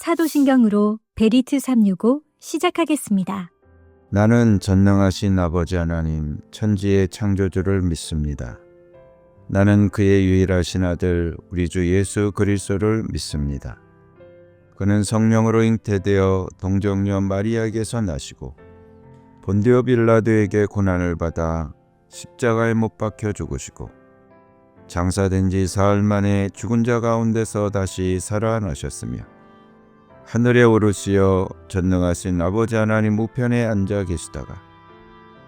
사도신경으로 베리트 365 시작하겠습니다. 나는 전능하신 아버지 하나님 천지의 창조주를 믿습니다. 나는 그의 유일하신 아들 우리 주 예수 그리스도를 믿습니다. 그는 성령으로 잉태되어 동정녀 마리아에게서 나시고 본디오 빌라도에게 고난을 받아 십자가에 못 박혀 죽으시고 장사된 지 사흘 만에 죽은 자 가운데서 다시 살아나셨으며 하늘에 오르시어 전능하신 아버지 하나님 우편에 앉아 계시다가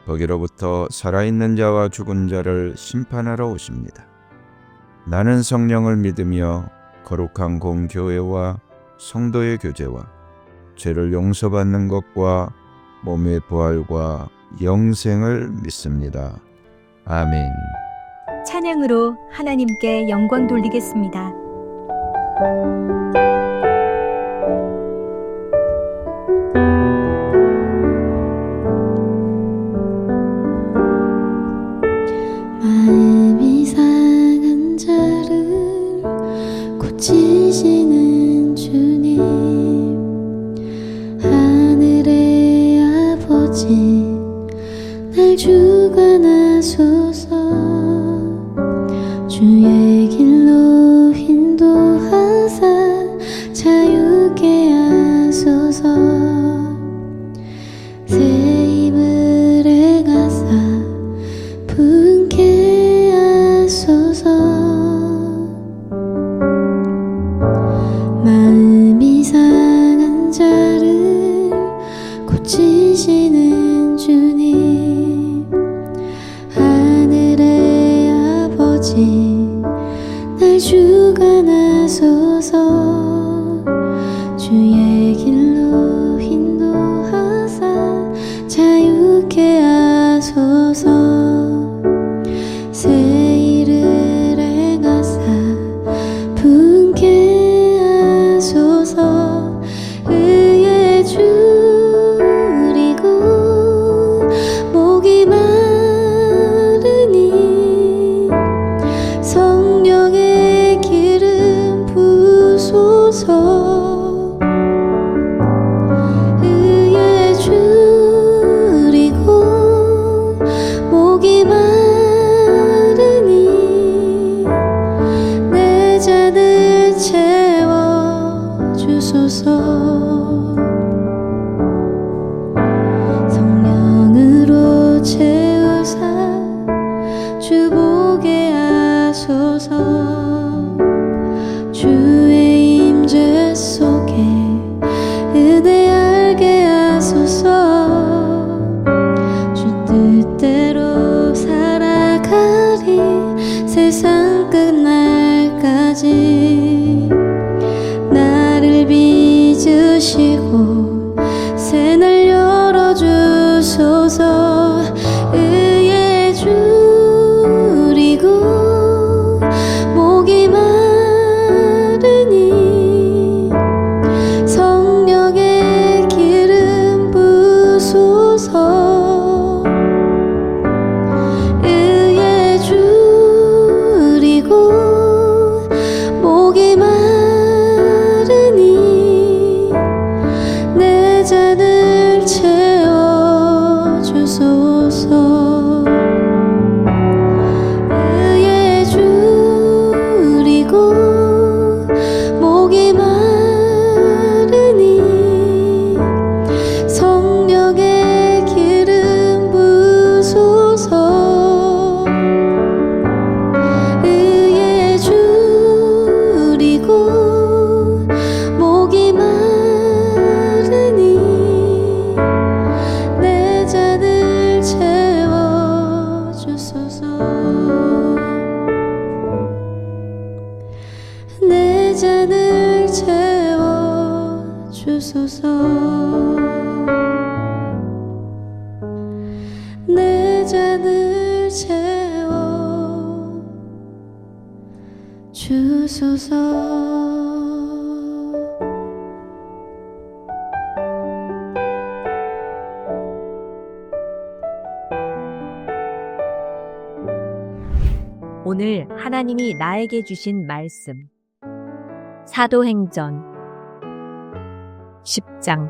거기로부터 살아있는 자와 죽은 자를 심판하러 오십니다. 나는 성령을 믿으며 거룩한 공교회와 성도의 교제와 죄를 용서받는 것과 몸의 부활과 영생을 믿습니다. 아멘. 찬양으로 하나님께 영광 돌리겠습니다. 마음이 상한 자를 고치시는 주님, 하늘의 아버지 날 주관하소서. 주의 길로 인도하사 자유케 하소서. 새 힘을 행하사 분케 하소서. 마음이 상한 자를 고치시는 주님, 하늘의 아버지 날 주관하소서. 주의 길로 인도하사 자유케 하소서. 새 일을 행하사 분케 하소서. 의에 줄이고 목이 마르니 성령의 기름 부소서. 의에 줄이고 목이 마르니 내 잔을 채워 주소서. 성령으로 채우사 주보게 하소서. 주의 임재 속에 은혜 알게 하소서. 주 뜻대로 살아가리 세상 끝날까지. 나를 빚으시고 새날 열어주소서. 의에 줄이고 목이 마르니 성령의 기름 부소서. 의에 줄이고 목이 마르니 내 잔을 채워 주소서. 의에 줄이고 목이 마르니 성령의 기름 부소서. 의에 줄이고 목이 마르니 내 잔을 채워 주소서. 내 잔을 채워 주소서. 내 잔을 채워 주소서. 오늘 하나님이 나에게 주신 말씀. 사도행전 10장.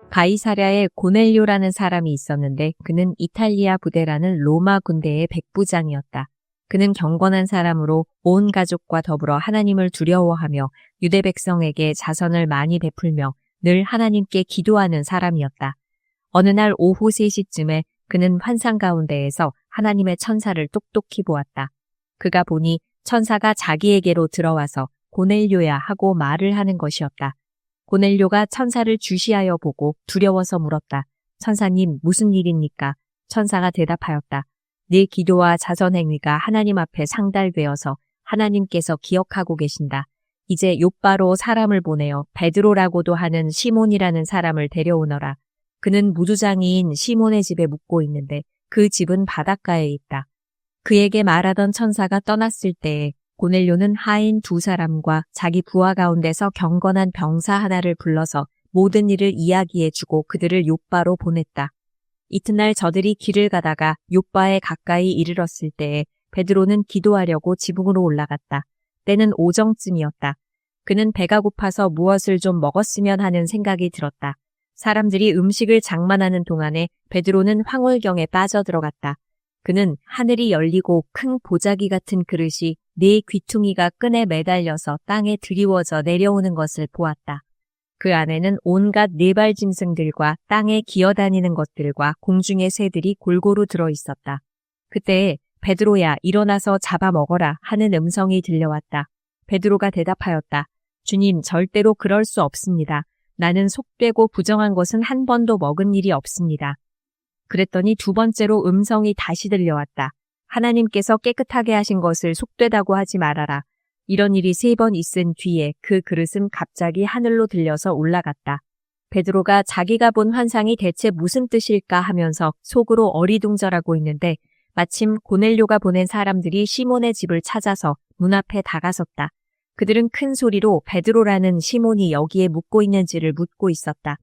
가이사랴에 고넬료라는 사람이 있었는데 그는 이탈리아 부대라는 로마 군대의 백부장이었다. 그는 경건한 사람으로 온 가족과 더불어 하나님을 두려워하며 유대 백성에게 자선을 많이 베풀며 늘 하나님께 기도하는 사람이었다. 어느 날 오후 3시쯤에 그는 환상 가운데에서 하나님의 천사를 똑똑히 보았다. 그가 보니 천사가 자기에게로 들어와서 고넬료야 하고 말을 하는 것이었다. 고넬료가 천사를 주시하여 보고 두려워서 물었다. 천사님, 무슨 일입니까? 천사가 대답하였다. 네 기도와 자선 행위가 하나님 앞에 상달되어서 하나님께서 기억하고 계신다. 이제 욥바로 사람을 보내어 베드로라고도 하는 시몬이라는 사람을 데려오너라. 그는 무두장이인 시몬의 집에 묵고 있는데 그 집은 바닷가에 있다. 그에게 말하던 천사가 떠났을 때에 고넬료는 하인 2사람과 자기 부하 가운데서 경건한 병사 하나를 불러서 모든 일을 이야기해주고 그들을 욥바로 보냈다. 이튿날 저들이 길을 가다가 욥바에 가까이 이르렀을 때에 베드로는 기도하려고 지붕으로 올라갔다. 때는 오정쯤이었다. 그는 배가 고파서 무엇을 좀 먹었으면 하는 생각이 들었다. 사람들이 음식을 장만하는 동안에 베드로는 황홀경에 빠져들어갔다. 그는 하늘이 열리고 큰 보자기 같은 그릇이 4 귀퉁이가 끈에 매달려서 땅에 드리워져 내려오는 것을 보았다. 그 안에는 온갖 4발 짐승들과 땅에 기어다니는 것들과 공중의 새들이 골고루 들어있었다. 그때 베드로야 일어나서 잡아먹어라 하는 음성이 들려왔다. 베드로가 대답하였다. 주님, 절대로 그럴 수 없습니다. 나는 속되고 부정한 것은 한 번도 먹은 일이 없습니다. 그랬더니 2번째로 음성이 다시 들려왔다. 하나님께서 깨끗하게 하신 것을 속되다고 하지 말아라. 이런 일이 3번 있은 뒤에 그 그릇은 갑자기 하늘로 들려서 올라갔다. 베드로가 자기가 본 환상이 대체 무슨 뜻일까 하면서 속으로 어리둥절하고 있는데 마침 고넬료가 보낸 사람들이 시몬의 집을 찾아서 문 앞에 다가섰다. 그들은 큰 소리로 베드로라는 시몬이 여기에 묵고 있는지를 묻고 있었다.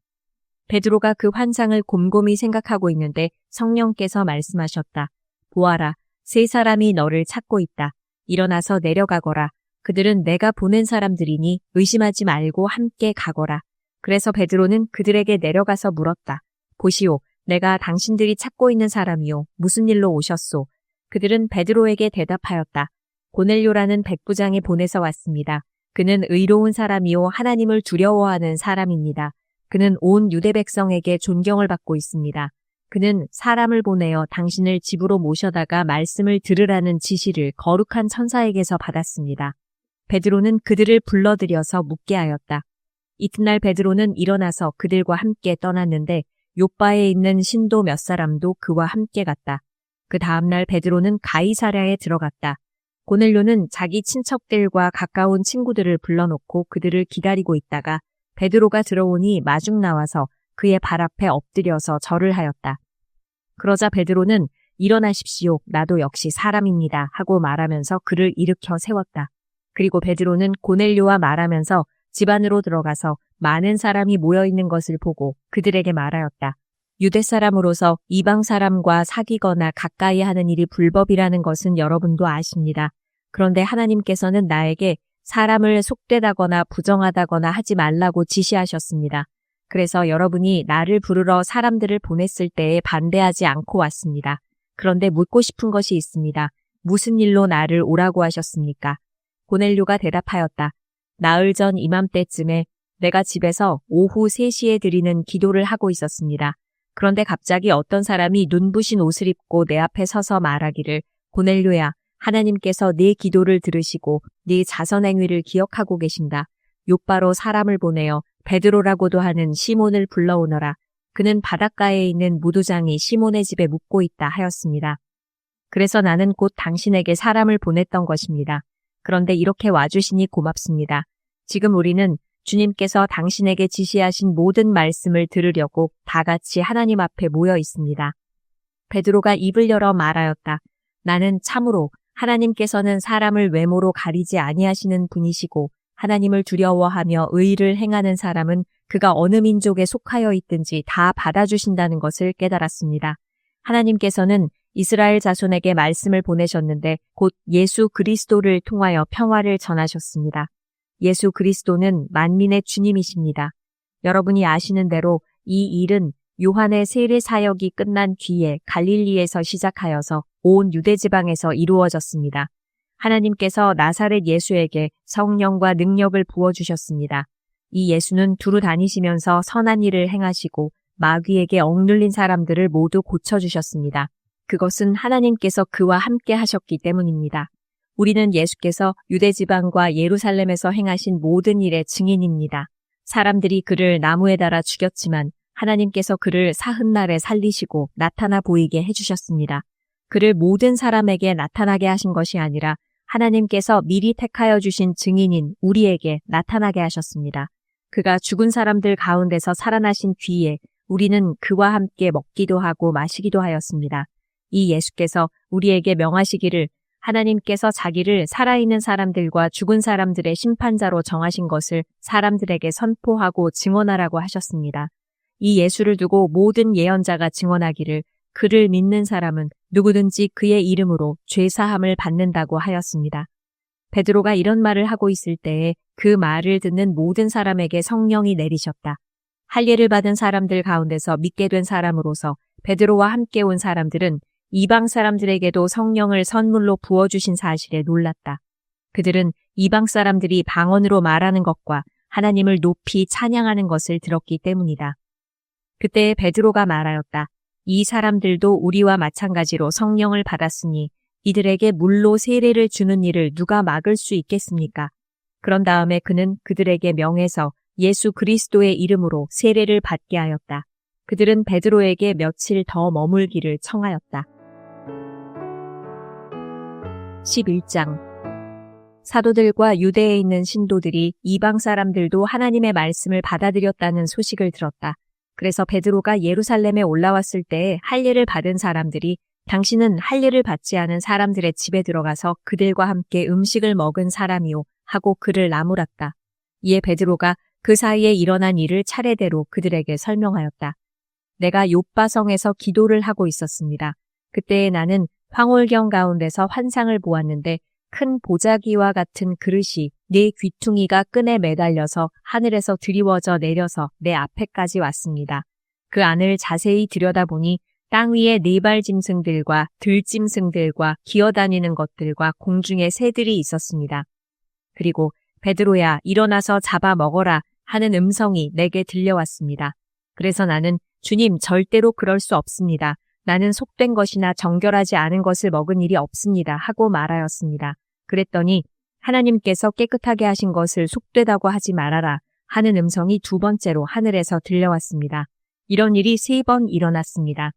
베드로가 그 환상을 곰곰이 생각하고 있는데 성령께서 말씀하셨다. 보아라, 3사람이 너를 찾고 있다. 일어나서 내려가거라. 그들은 내가 보낸 사람들이니 의심하지 말고 함께 가거라. 그래서 베드로는 그들에게 내려가서 물었다. 보시오, 내가 당신들이 찾고 있는 사람이요. 무슨 일로 오셨소? 그들은 베드로에게 대답하였다. 고넬료라는 백부장이 보내서 왔습니다. 그는 의로운 사람이요 하나님을 두려워하는 사람입니다. 그는 온 유대 백성에게 존경을 받고 있습니다. 그는 사람을 보내어 당신을 집으로 모셔다가 말씀을 들으라는 지시를 거룩한 천사에게서 받았습니다. 베드로는 그들을 불러들여서 묻게 하였다. 이튿날 베드로는 일어나서 그들과 함께 떠났는데 욥바에 있는 신도 몇 사람도 그와 함께 갔다. 그 다음날 베드로는 가이사랴에 들어갔다. 고넬료는 자기 친척들과 가까운 친구들을 불러놓고 그들을 기다리고 있다가 베드로가 들어오니 마중 나와서 그의 발 앞에 엎드려서 절을 하였다. 그러자 베드로는 일어나십시오. 나도 역시 사람입니다. 하고 말하면서 그를 일으켜 세웠다. 그리고 베드로는 고넬료와 말하면서 집 안으로 들어가서 많은 사람이 모여있는 것을 보고 그들에게 말하였다. 유대 사람으로서 이방 사람과 사귀거나 가까이 하는 일이 불법이라는 것은 여러분도 아십니다. 그런데 하나님께서는 나에게 사람을 속되다거나 부정하다거나 하지 말라고 지시하셨습니다. 그래서 여러분이 나를 부르러 사람들을 보냈을 때에 반대하지 않고 왔습니다. 그런데 묻고 싶은 것이 있습니다. 무슨 일로 나를 오라고 하셨습니까? 고넬료가 대답하였다. 나흘 전 이맘때쯤에 내가 집에서 오후 3시에 드리는 기도를 하고 있었습니다. 그런데 갑자기 어떤 사람이 눈부신 옷을 입고 내 앞에 서서 말하기를 고넬료야, 하나님께서 네 기도를 들으시고 네 자선 행위를 기억하고 계신다. 욥바로 사람을 보내어 베드로라고도 하는 시몬을 불러오너라. 그는 바닷가에 있는 무두장이 시몬의 집에 묵고 있다 하였습니다. 그래서 나는 곧 당신에게 사람을 보냈던 것입니다. 그런데 이렇게 와주시니 고맙습니다. 지금 우리는 주님께서 당신에게 지시하신 모든 말씀을 들으려고 다 같이 하나님 앞에 모여 있습니다. 베드로가 입을 열어 말하였다. 나는 참으로 하나님께서는 사람을 외모로 가리지 아니하시는 분이시고 하나님을 두려워하며 의를 행하는 사람은 그가 어느 민족에 속하여 있든지 다 받아주신다는 것을 깨달았습니다. 하나님께서는 이스라엘 자손에게 말씀을 보내셨는데 곧 예수 그리스도를 통하여 평화를 전하셨습니다. 예수 그리스도는 만민의 주님이십니다. 여러분이 아시는 대로 이 일은 요한의 세례 사역이 끝난 뒤에 갈릴리에서 시작하여서 온 유대 지방에서 이루어졌습니다. 하나님께서 나사렛 예수에게 성령과 능력을 부어주셨습니다. 이 예수는 두루 다니시면서 선한 일을 행하시고 마귀에게 억눌린 사람들을 모두 고쳐주셨습니다. 그것은 하나님께서 그와 함께 하셨기 때문입니다. 우리는 예수께서 유대 지방과 예루살렘에서 행하신 모든 일의 증인입니다. 사람들이 그를 나무에 달아 죽였지만 하나님께서 그를 사흔날에 살리시고 나타나 보이게 해주셨습니다. 그를 모든 사람에게 나타나게 하신 것이 아니라 하나님께서 미리 택하여 주신 증인인 우리에게 나타나게 하셨습니다. 그가 죽은 사람들 가운데서 살아나신 뒤에 우리는 그와 함께 먹기도 하고 마시기도 하였습니다. 이 예수께서 우리에게 명하시기를 하나님께서 자기를 살아있는 사람들과 죽은 사람들의 심판자로 정하신 것을 사람들에게 선포하고 증언하라고 하셨습니다. 이 예수를 두고 모든 예언자가 증언하기를 그를 믿는 사람은 누구든지 그의 이름으로 죄사함을 받는다고 하였습니다. 베드로가 이런 말을 하고 있을 때에 그 말을 듣는 모든 사람에게 성령이 내리셨다. 할례를 받은 사람들 가운데서 믿게 된 사람으로서 베드로와 함께 온 사람들은 이방 사람들에게도 성령을 선물로 부어주신 사실에 놀랐다. 그들은 이방 사람들이 방언으로 말하는 것과 하나님을 높이 찬양하는 것을 들었기 때문이다. 그때 베드로가 말하였다. 이 사람들도 우리와 마찬가지로 성령을 받았으니 이들에게 물로 세례를 주는 일을 누가 막을 수 있겠습니까? 그런 다음에 그는 그들에게 명해서 예수 그리스도의 이름으로 세례를 받게 하였다. 그들은 베드로에게 며칠 더 머물기를 청하였다. 11장 사도들과 유대에 있는 신도들이 이방 사람들도 하나님의 말씀을 받아들였다는 소식을 들었다. 그래서 베드로가 예루살렘에 올라왔을 때에 할례를 받은 사람들이 당신은 할례를 받지 않은 사람들의 집에 들어가서 그들과 함께 음식을 먹은 사람이요 하고 그를 나무랐다. 이에 베드로가 그 사이에 일어난 일을 차례대로 그들에게 설명하였다. 내가 욥바성에서 기도를 하고 있었습니다. 그때에 나는 황홀경 가운데서 환상을 보았는데 큰 보자기와 같은 그릇이 네 귀퉁이가 끈에 매달려서 하늘에서 드리워져 내려서 내 앞에까지 왔습니다. 그 안을 자세히 들여다보니 땅 위에 네발 짐승들과 들짐승들과 기어다니는 것들과 공중에 새들이 있었습니다. 그리고 베드로야 일어나서 잡아 먹어라 하는 음성이 내게 들려왔습니다. 그래서 나는 주님 절대로 그럴 수 없습니다. 나는 속된 것이나 정결하지 않은 것을 먹은 일이 없습니다 하고 말하였습니다. 그랬더니 하나님께서 깨끗하게 하신 것을 속되다고 하지 말아라 하는 음성이 두 번째로 하늘에서 들려왔습니다. 이런 일이 3번 일어났습니다.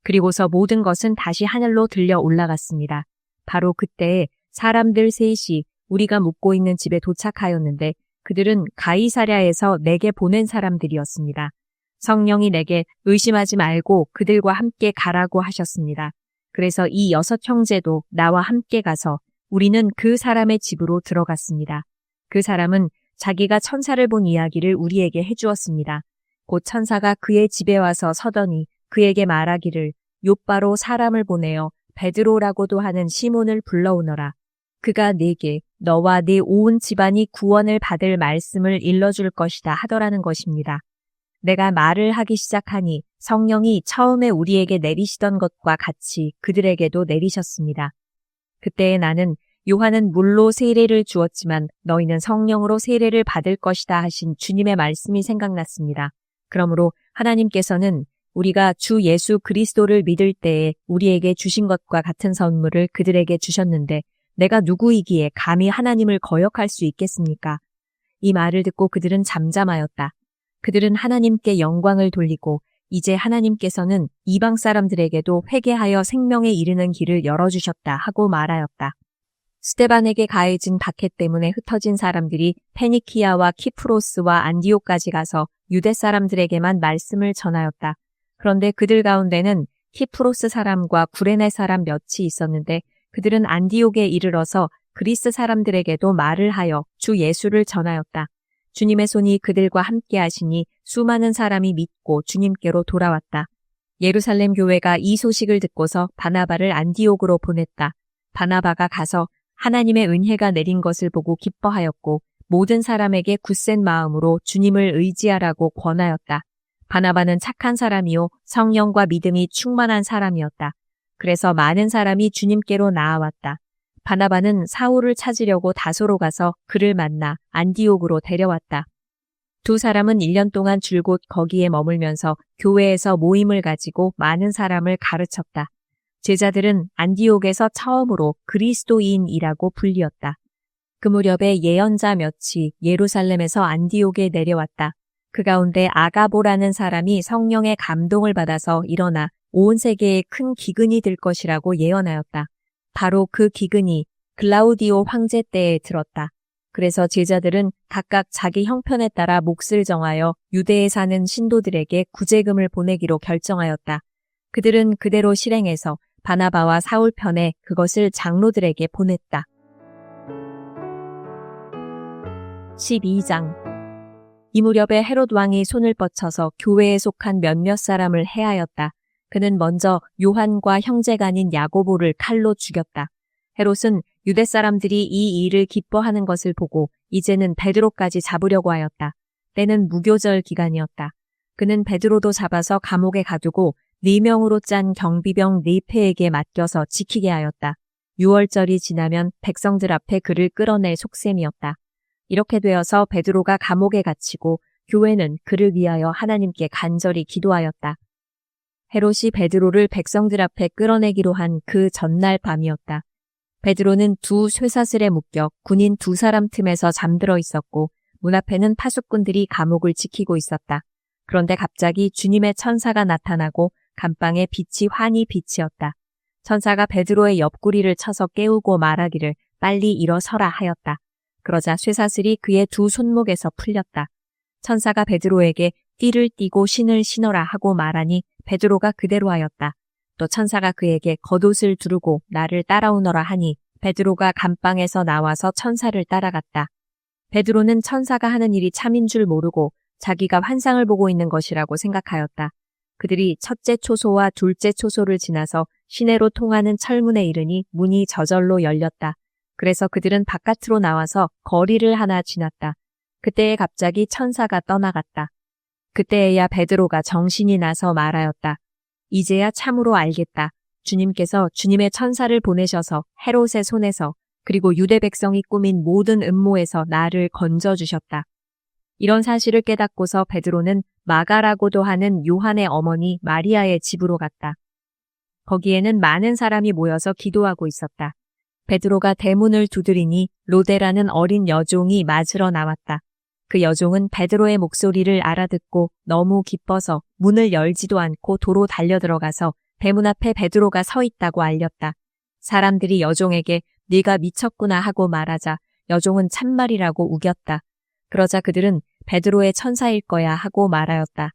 그리고서 모든 것은 다시 하늘로 들려 올라갔습니다. 바로 그때에 사람들 셋이 우리가 묵고 있는 집에 도착하였는데 그들은 가이사랴에서 내게 보낸 사람들이었습니다. 성령이 내게 의심하지 말고 그들과 함께 가라고 하셨습니다. 그래서 이 6 형제도 나와 함께 가서 우리는 그 사람의 집으로 들어갔습니다. 그 사람은 자기가 천사를 본 이야기를 우리에게 해주었습니다. 곧 천사가 그의 집에 와서 서더니 그에게 말하기를 욥바로 사람을 보내어 베드로라고도 하는 시몬을 불러오너라. 그가 네게 너와 네 온 집안이 구원을 받을 말씀을 일러줄 것이다 하더라는 것입니다. 내가 말을 하기 시작하니 성령이 처음에 우리에게 내리시던 것과 같이 그들에게도 내리셨습니다. 그때에 나는 요한은 물로 세례를 주었지만 너희는 성령으로 세례를 받을 것이다 하신 주님의 말씀이 생각났습니다. 그러므로 하나님께서는 우리가 주 예수 그리스도를 믿을 때에 우리에게 주신 것과 같은 선물을 그들에게 주셨는데 내가 누구이기에 감히 하나님을 거역할 수 있겠습니까? 이 말을 듣고 그들은 잠잠하였다. 그들은 하나님께 영광을 돌리고 이제 하나님께서는 이방 사람들에게도 회개하여 생명에 이르는 길을 열어주셨다 하고 말하였다. 스데반에게 가해진 박해 때문에 흩어진 사람들이 페니키아와 키프로스와 안디옥까지 가서 유대 사람들에게만 말씀을 전하였다. 그런데 그들 가운데는 키프로스 사람과 구레네 사람 몇이 있었는데 그들은 안디옥에 이르러서 그리스 사람들에게도 말을 하여 주 예수를 전하였다. 주님의 손이 그들과 함께 하시니 수많은 사람이 믿고 주님께로 돌아왔다. 예루살렘 교회가 이 소식을 듣고서 바나바를 안디옥으로 보냈다. 바나바가 가서 하나님의 은혜가 내린 것을 보고 기뻐하였고 모든 사람에게 굳센 마음으로 주님을 의지하라고 권하였다. 바나바는 착한 사람이요 성령과 믿음이 충만한 사람이었다. 그래서 많은 사람이 주님께로 나아왔다. 바나바는 사울을 찾으려고 다소로 가서 그를 만나 안디옥으로 데려왔다. 두 사람은 1년 동안 줄곧 거기에 머물면서 교회에서 모임을 가지고 많은 사람을 가르쳤다. 제자들은 안디옥에서 처음으로 그리스도인이라고 불리었다. 그 무렵에 예언자 몇이 예루살렘에서 안디옥에 내려왔다. 그 가운데 아가보라는 사람이 성령의 감동을 받아서 일어나 온 세계에 큰 기근이 들 것이라고 예언하였다. 바로 그 기근이 글라우디오 황제 때에 들었다. 그래서 제자들은 각각 자기 형편에 따라 몫을 정하여 유대에 사는 신도들에게 구제금을 보내기로 결정하였다. 그들은 그대로 실행해서 바나바와 사울 편에 그것을 장로들에게 보냈다. 12장. 이 무렵에 헤롯 왕이 손을 뻗쳐서 교회에 속한 몇몇 사람을 해하였다. 그는 먼저 요한과 형제간인 야고보를 칼로 죽였다. 헤롯은 유대 사람들이 이 일을 기뻐하는 것을 보고 이제는 베드로까지 잡으려고 하였다. 때는 무교절 기간이었다. 그는 베드로도 잡아서 감옥에 가두고 4명으로 짠 경비병 4패에게 맡겨서 지키게 하였다. 6월절이 지나면 백성들 앞에 그를 끌어낼 속셈이었다. 이렇게 되어서 베드로가 감옥에 갇히고 교회는 그를 위하여 하나님께 간절히 기도하였다. 헤롯이 베드로를 백성들 앞에 끌어내기로 한 그 전날 밤이었다. 베드로는 두 쇠사슬에 묶여 군인 2사람 틈에서 잠들어 있었고 문 앞에는 파수꾼들이 감옥을 지키고 있었다. 그런데 갑자기 주님의 천사가 나타나고 감방에 빛이 환히 비치었다. 천사가 베드로의 옆구리를 쳐서 깨우고 말하기를 빨리 일어서라 하였다. 그러자 쇠사슬이 그의 두 손목에서 풀렸다. 천사가 베드로에게 띠를 띠고 신을 신어라 하고 말하니 베드로가 그대로 하였다. 또 천사가 그에게 겉옷을 두르고 나를 따라오너라 하니 베드로가 감방에서 나와서 천사를 따라갔다. 베드로는 천사가 하는 일이 참인 줄 모르고 자기가 환상을 보고 있는 것이라고 생각하였다. 그들이 첫째 초소와 둘째 초소를 지나서 시내로 통하는 철문에 이르니 문이 저절로 열렸다. 그래서 그들은 바깥으로 나와서 거리를 하나 지났다. 그때에 갑자기 천사가 떠나갔다. 그때에야 베드로가 정신이 나서 말하였다. 이제야 참으로 알겠다. 주님께서 주님의 천사를 보내셔서 헤롯의 손에서 그리고 유대 백성이 꾸민 모든 음모에서 나를 건져주셨다. 이런 사실을 깨닫고서 베드로는 마가라고도 하는 요한의 어머니 마리아의 집으로 갔다. 거기에는 많은 사람이 모여서 기도하고 있었다. 베드로가 대문을 두드리니 로데라는 어린 여종이 맞으러 나왔다. 그 여종은 베드로의 목소리를 알아듣고 너무 기뻐서 문을 열지도 않고 도로 달려들어가서 대문 앞에 베드로가 서 있다고 알렸다. 사람들이 여종에게 네가 미쳤구나 하고 말하자 여종은 참말이라고 우겼다. 그러자 그들은 베드로의 천사일 거야 하고 말하였다.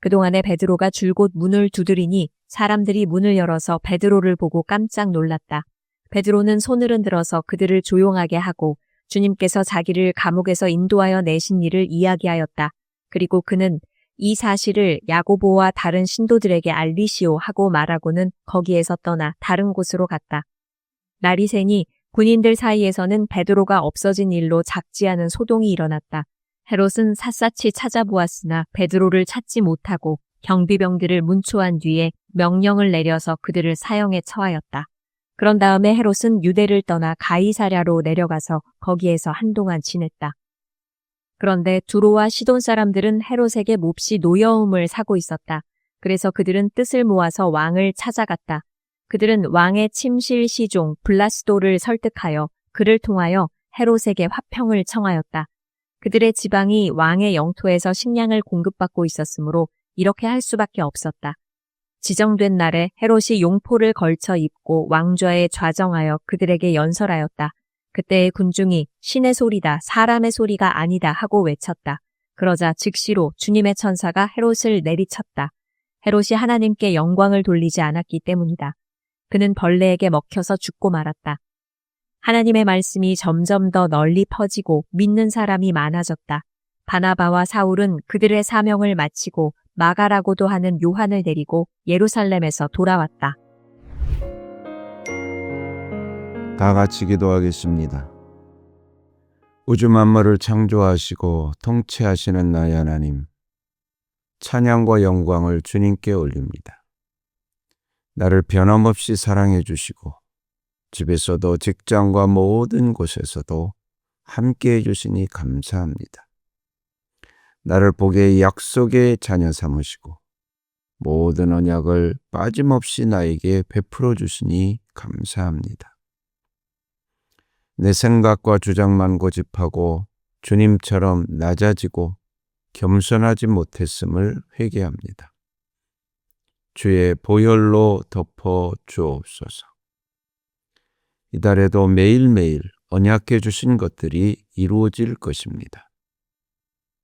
그동안에 베드로가 줄곧 문을 두드리니 사람들이 문을 열어서 베드로를 보고 깜짝 놀랐다. 베드로는 손을 흔들어서 그들을 조용하게 하고 주님께서 자기를 감옥에서 인도하여 내신 일을 이야기하였다. 그리고 그는 이 사실을 야고보와 다른 신도들에게 알리시오 하고 말하고는 거기에서 떠나 다른 곳으로 갔다. 날이 새니 군인들 사이에서는 베드로가 없어진 일로 작지 않은 소동이 일어났다. 헤롯은 샅샅이 찾아보았으나 베드로를 찾지 못하고 경비병들을 문초한 뒤에 명령을 내려서 그들을 사형에 처하였다. 그런 다음에 헤롯은 유대를 떠나 가이사랴로 내려가서 거기에서 한동안 지냈다. 그런데 두로와 시돈 사람들은 헤롯에게 몹시 노여움을 사고 있었다. 그래서 그들은 뜻을 모아서 왕을 찾아갔다. 그들은 왕의 침실 시종 블라스도를 설득하여 그를 통하여 헤롯에게 화평을 청하였다. 그들의 지방이 왕의 영토에서 식량을 공급받고 있었으므로 이렇게 할 수밖에 없었다. 지정된 날에 헤롯이 용포를 걸쳐 입고 왕좌에 좌정하여 그들에게 연설하였다. 그때의 군중이 신의 소리다, 사람의 소리가 아니다 하고 외쳤다. 그러자 즉시로 주님의 천사가 헤롯을 내리쳤다. 헤롯이 하나님께 영광을 돌리지 않았기 때문이다. 그는 벌레에게 먹혀서 죽고 말았다. 하나님의 말씀이 점점 더 널리 퍼지고 믿는 사람이 많아졌다. 바나바와 사울은 그들의 사명을 마치고 마가라고도 하는 요한을 데리고 예루살렘에서 돌아왔다. 다 같이 기도하겠습니다. 우주 만물을 창조하시고 통치하시는 나의 하나님, 찬양과 영광을 주님께 올립니다. 나를 변함없이 사랑해 주시고 집에서도 직장과 모든 곳에서도 함께해 주시니 감사합니다. 나를 복의 약속의 자녀 삼으시고 모든 언약을 빠짐없이 나에게 베풀어 주시니 감사합니다. 내 생각과 주장만 고집하고 주님처럼 낮아지고 겸손하지 못했음을 회개합니다. 주의 보혈로 덮어 주옵소서. 이달에도 매일매일 언약해 주신 것들이 이루어질 것입니다.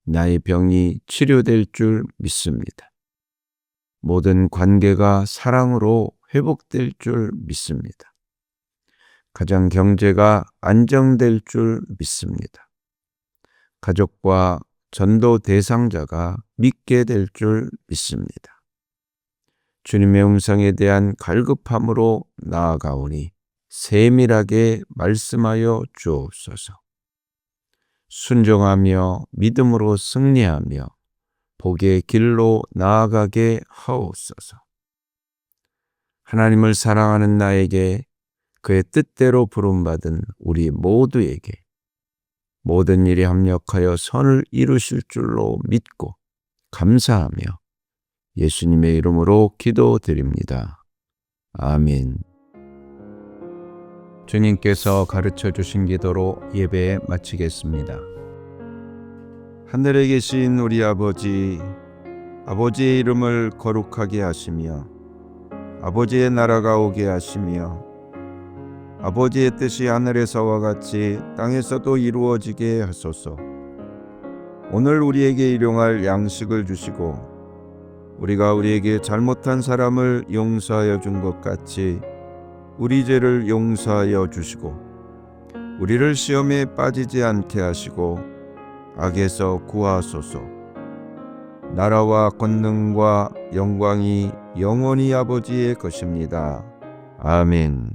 나의 병이 치료될 줄 믿습니다. 모든 관계가 사랑으로 회복될 줄 믿습니다. 가정 경제가 안정될 줄 믿습니다. 가족과 전도 대상자가 믿게 될 줄 믿습니다. 주님의 음성에 대한 갈급함으로 나아가오니 세밀하게 말씀하여 주옵소서. 순종하며 믿음으로 승리하며 복의 길로 나아가게 하옵소서. 하나님을 사랑하는 나에게 그의 뜻대로 부름받은 우리 모두에게 모든 일이 합력하여 선을 이루실 줄로 믿고 감사하며 예수님의 이름으로 기도드립니다. 아멘. 주님께서 가르쳐 주신 기도로 예배 마치겠습니다. 하늘에 계신 우리 아버지, 아버지의 이름을 거룩하게 하시며 아버지의 나라가 오게 하시며 아버지의 뜻이 하늘에서와 같이 땅에서도 이루어지게 하소서. 오늘 우리에게 일용할 양식을 주시고 우리가 우리에게 잘못한 사람을 용서하여 준 것 같이 우리 죄를 용서하여 주시고 우리를 시험에 빠지지 않게 하시고 악에서 구하소서. 나라와 권능과 영광이 영원히 아버지의 것입니다. 아멘.